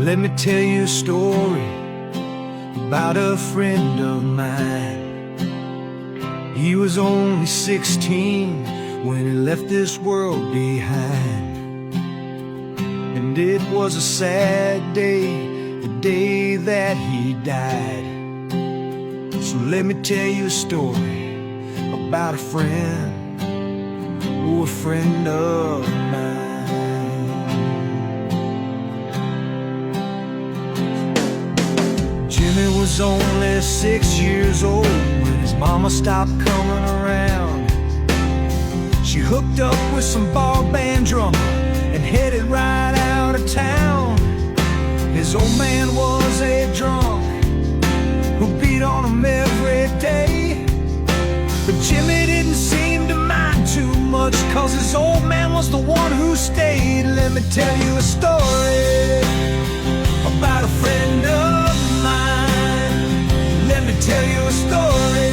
Let me tell you a story about a friend of mine. He was only 16 when he left this world behind. And it was a sad day, the day that he died. So let me tell you a story about a friend, oh, a friend of mine. Jimmy was only 6 years old when his mama stopped coming around. She hooked up with some bar band drummer and headed right out of town. His old man was a drunk who beat on him every day. But Jimmy didn't seem to mind too much, 'cause his old man was the one who stayed. Let me tell you a story about a friend of mine. Let me tell you a story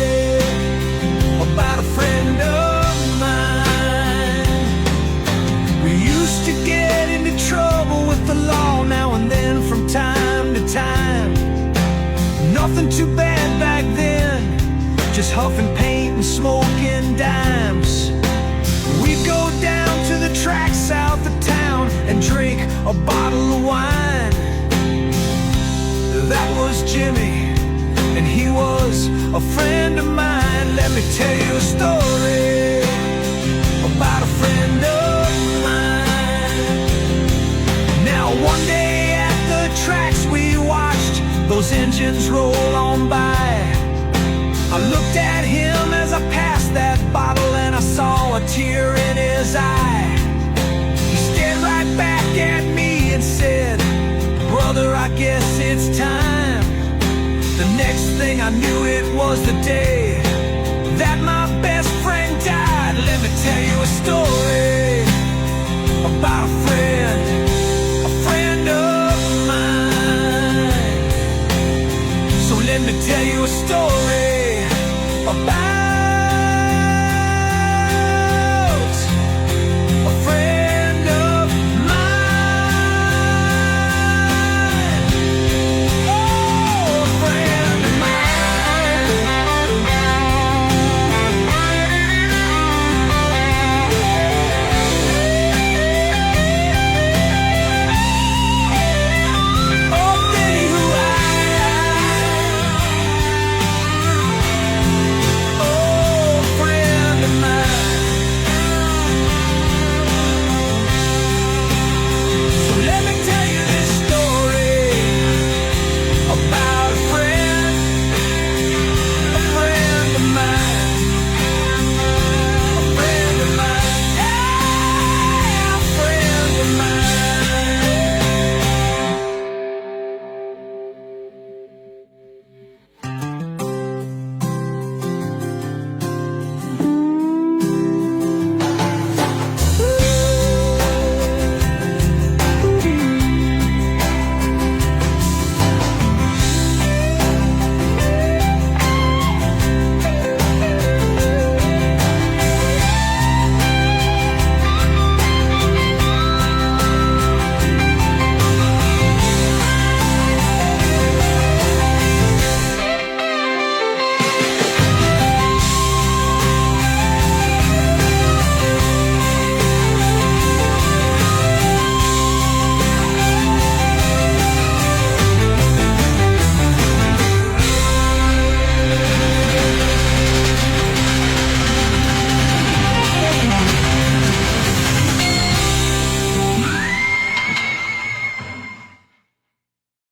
about a friend of mine. We used to get into trouble with the law now and then from time to time. Nothing too bad back then, just huffing paint and smoking dimes. We'd go down to the track south of town and drink a bottle of wine. That was Jimmy, and he was a friend of mine. Let me tell you a story about a friend of mine. Now one day at the tracks we watched those engines roll on by. I looked at him as I passed that bottle and I saw a tear in his eye. He stared right back at me and said, "Brother, I guess it's time." The next thing I knew, it was the day that my best friend died. Let me tell you a story about a friend of mine. So let me tell you a story about